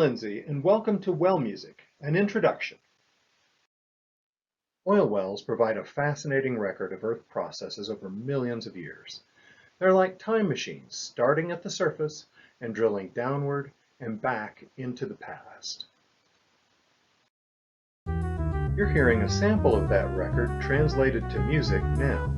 Lindsay, and welcome to Well Music, an introduction. Oil wells provide a fascinating record of Earth processes over millions of years. They're like time machines, starting at the surface and drilling downward and back into the past. You're hearing a sample of that record translated to music now.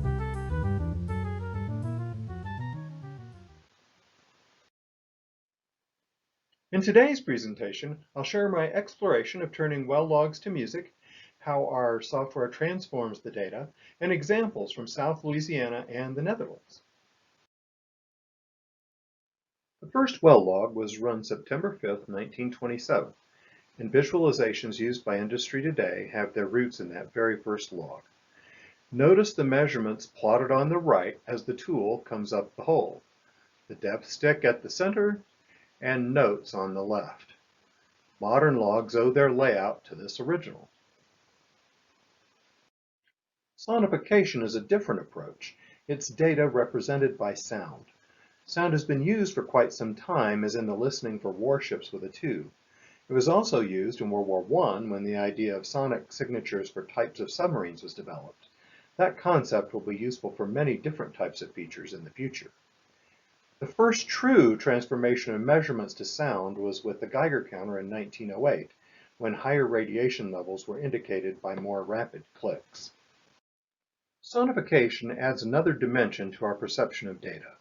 In today's presentation, I'll share my exploration of turning well logs to music, how our software transforms the data, and examples from South Louisiana and the Netherlands. The first well log was run September 5, 1927, and visualizations used by industry today have their roots in that very first log. Notice the measurements plotted on the right as the tool comes up the hole, the depth stick at the center, and notes on the left. Modern logs owe their layout to this original. Sonification is a different approach. It's data represented by sound. Sound has been used for quite some time, as in the listening for warships with a tube. It was also used in World War I when the idea of sonic signatures for types of submarines was developed. That concept will be useful for many different types of features in the future. The first true transformation of measurements to sound was with the Geiger counter in 1908, when higher radiation levels were indicated by more rapid clicks. Sonification adds another dimension to our perception of data.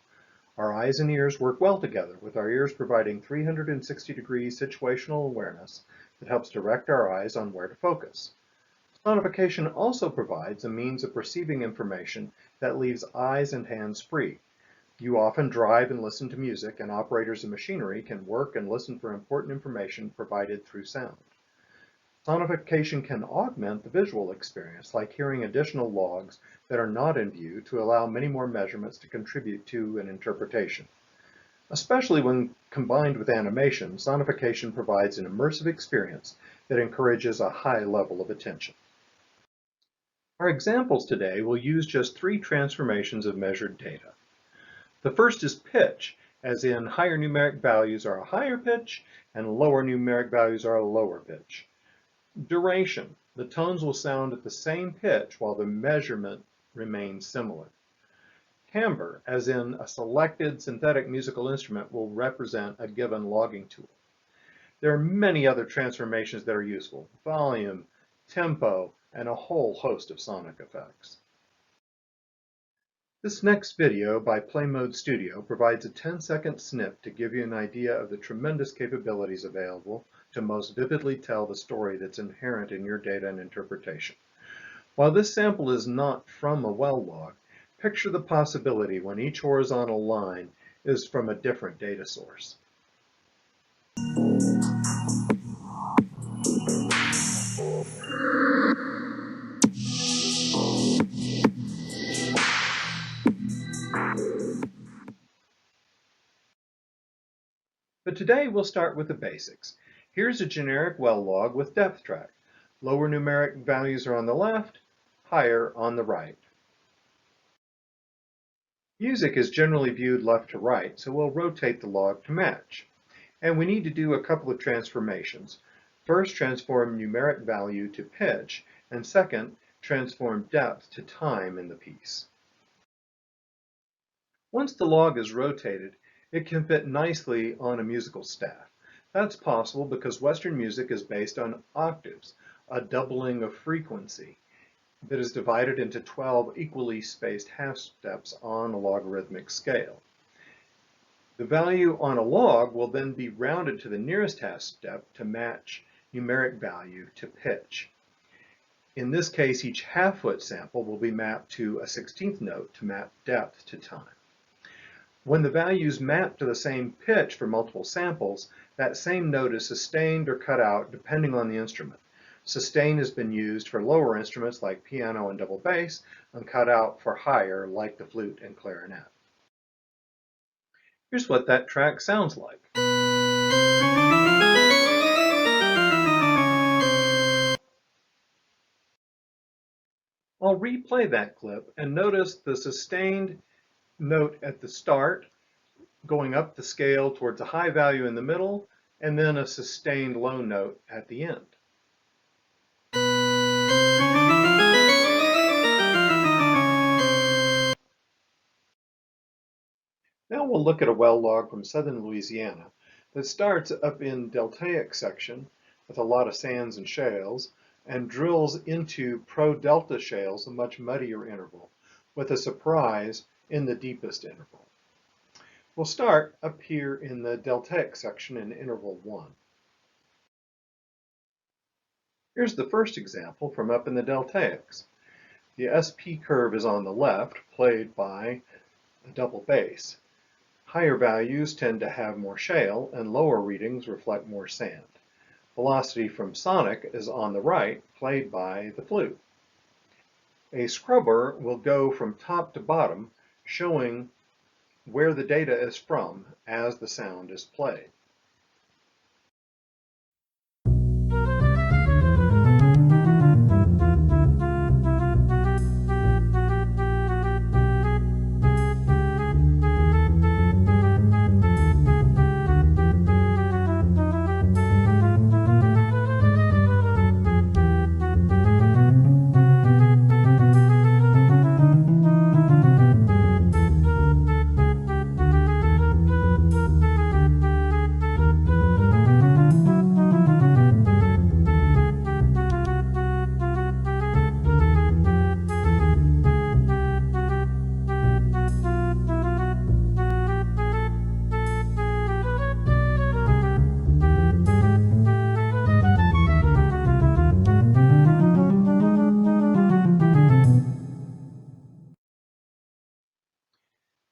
Our eyes and ears work well together, with our ears providing 360-degree situational awareness that helps direct our eyes on where to focus. Sonification also provides a means of perceiving information that leaves eyes and hands free. You often drive and listen to music, and operators of machinery can work and listen for important information provided through sound. Sonification can augment the visual experience, like hearing additional logs that are not in view to allow many more measurements to contribute to an interpretation. Especially when combined with animation, sonification provides an immersive experience that encourages a high level of attention. Our examples today will use just 3 transformations of measured data. The first is pitch, as in higher numeric values are a higher pitch and lower numeric values are a lower pitch. Duration, the tones will sound at the same pitch while the measurement remains similar. Timbre, as in a selected synthetic musical instrument will represent a given logging tool. There are many other transformations that are useful: volume, tempo, and a whole host of sonic effects. This next video by Play Mode Studio provides a 10-second snip to give you an idea of the tremendous capabilities available to most vividly tell the story that's inherent in your data and interpretation. While this sample is not from a well log, picture the possibility when each horizontal line is from a different data source. But today we'll start with the basics. Here's a generic well log with depth track. Lower numeric values are on the left, higher on the right. Music is generally viewed left to right, so we'll rotate the log to match. And we need to do a couple of transformations. First, transform numeric value to pitch, and second, transform depth to time in the piece. Once the log is rotated, it can fit nicely on a musical staff. That's possible because Western music is based on octaves, a doubling of frequency that is divided into 12 equally spaced half steps on a logarithmic scale. The value on a log will then be rounded to the nearest half step to match numeric value to pitch. In this case, each half-foot sample will be mapped to a 16th note to map depth to time. When the values map to the same pitch for multiple samples, that same note is sustained or cut out depending on the instrument. Sustain has been used for lower instruments like piano and double bass, and cut out for higher like the flute and clarinet. Here's what that track sounds like. I'll replay that clip and notice the sustained note at the start, going up the scale towards a high value in the middle, and then a sustained low note at the end. Now we'll look at a well log from Southern Louisiana that starts up in deltaic section with a lot of sands and shales and drills into pro-delta shales, a much muddier interval, with a surprise in the deepest interval. We'll start up here in the deltaic section in interval 1. Here's the first example from up in the deltaics. The SP curve is on the left, played by a double bass. Higher values tend to have more shale, and lower readings reflect more sand. Velocity from sonic is on the right, played by the flute. A scrubber will go from top to bottom, showing where the data is from as the sound is played.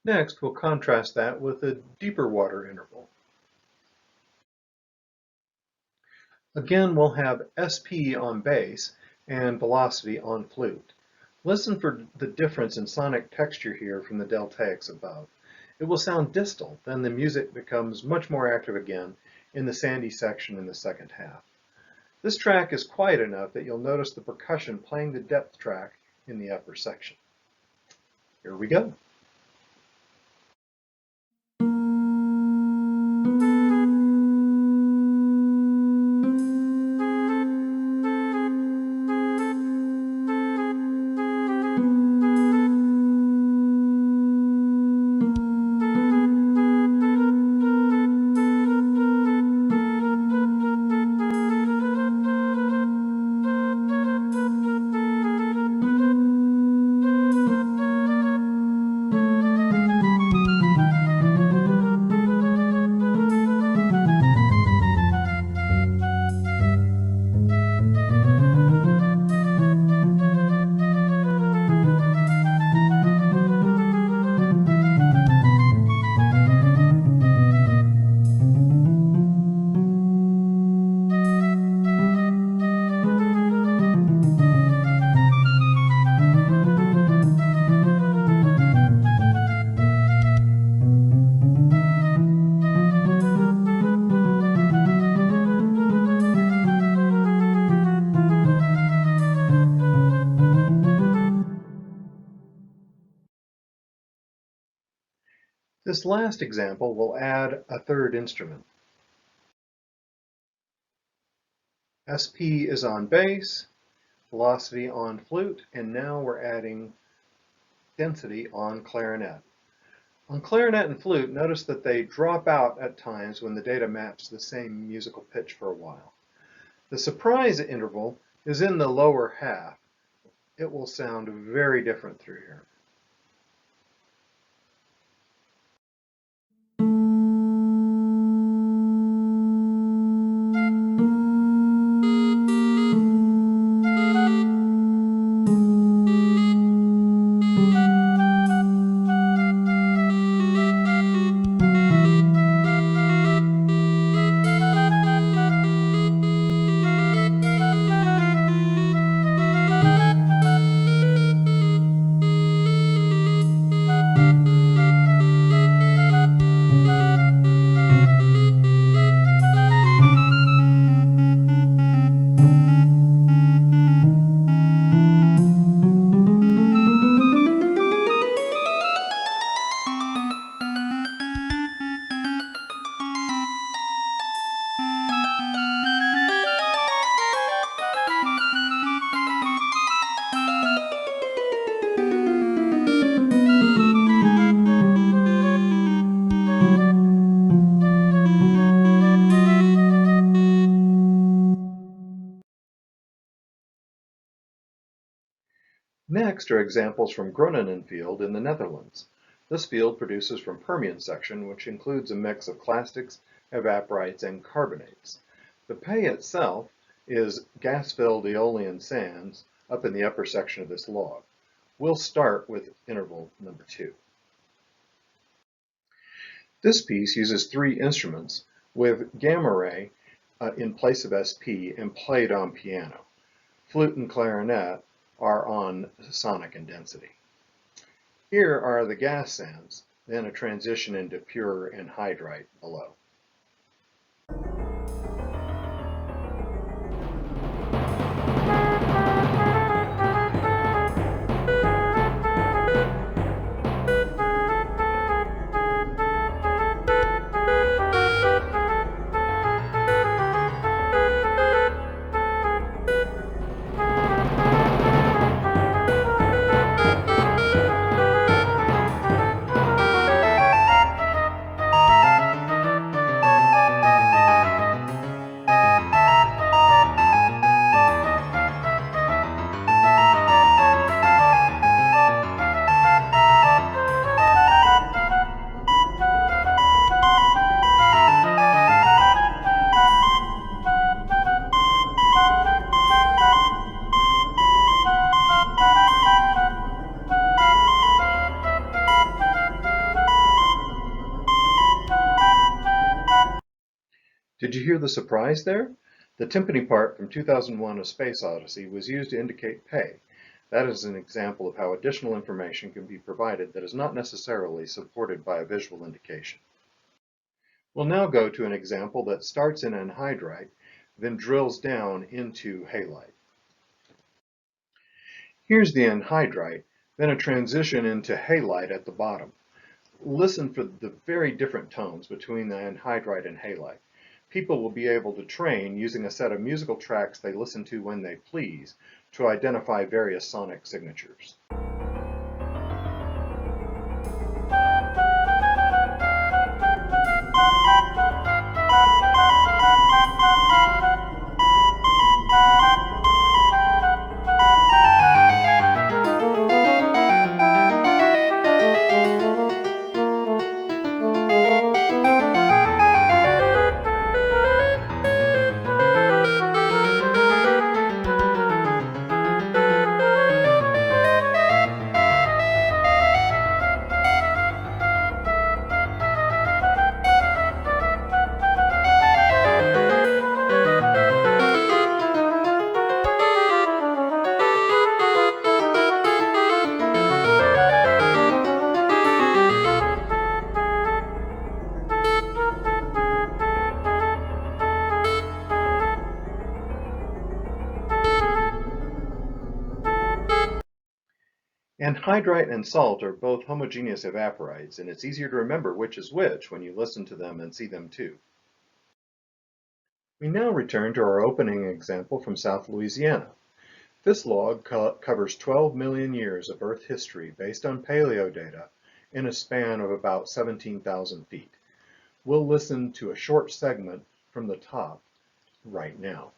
Next, we'll contrast that with a deeper water interval. Again, we'll have SP on bass and velocity on flute. Listen for the difference in sonic texture here from the deltaics above. It will sound distal, then the music becomes much more active again in the sandy section in the second half. This track is quiet enough that you'll notice the percussion playing the depth track in the upper section. Here we go. This last example will add a third instrument. SP is on bass, velocity on flute, and now we're adding density on clarinet. On clarinet and flute, notice that they drop out at times when the data match the same musical pitch for a while. The surprise interval is in the lower half. It will sound very different through here. Next are examples from Groningen field in the Netherlands. This field produces from Permian section, which includes a mix of clastics, evaporites, and carbonates. The pay itself is gas-filled aeolian sands up in the upper section of this log. We'll start with interval number 2. This piece uses 3 instruments with gamma ray in place of SP and played on piano. Flute and clarinet are on sonic and density. Here are the gas sands, then a transition into pure anhydrite below. Did you hear the surprise there? The timpani part from 2001: A Space Odyssey was used to indicate pay. That is an example of how additional information can be provided that is not necessarily supported by a visual indication. We'll now go to an example that starts in anhydrite, then drills down into halite. Here's the anhydrite, then a transition into halite at the bottom. Listen for the very different tones between the anhydrite and halite. People will be able to train using a set of musical tracks they listen to when they please to identify various sonic signatures. Anhydrite and salt are both homogeneous evaporites, and it's easier to remember which is which when you listen to them and see them too. We now return to our opening example from South Louisiana. This log covers 12 million years of Earth history based on paleo data in a span of about 17,000 feet. We'll listen to a short segment from the top right now.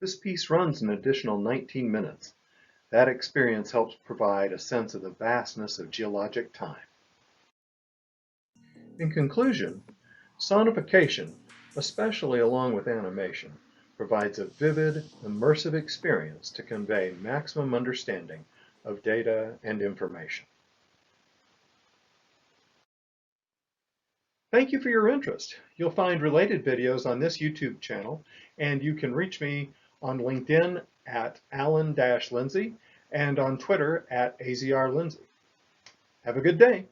This piece runs an additional 19 minutes. That experience helps provide a sense of the vastness of geologic time. In conclusion, sonification, especially along with animation, provides a vivid, immersive experience to convey maximum understanding of data and information. Thank you for your interest. You'll find related videos on this YouTube channel, and you can reach me on LinkedIn at Alan-Lindsay and on Twitter at AZRLindsay. Have a good day.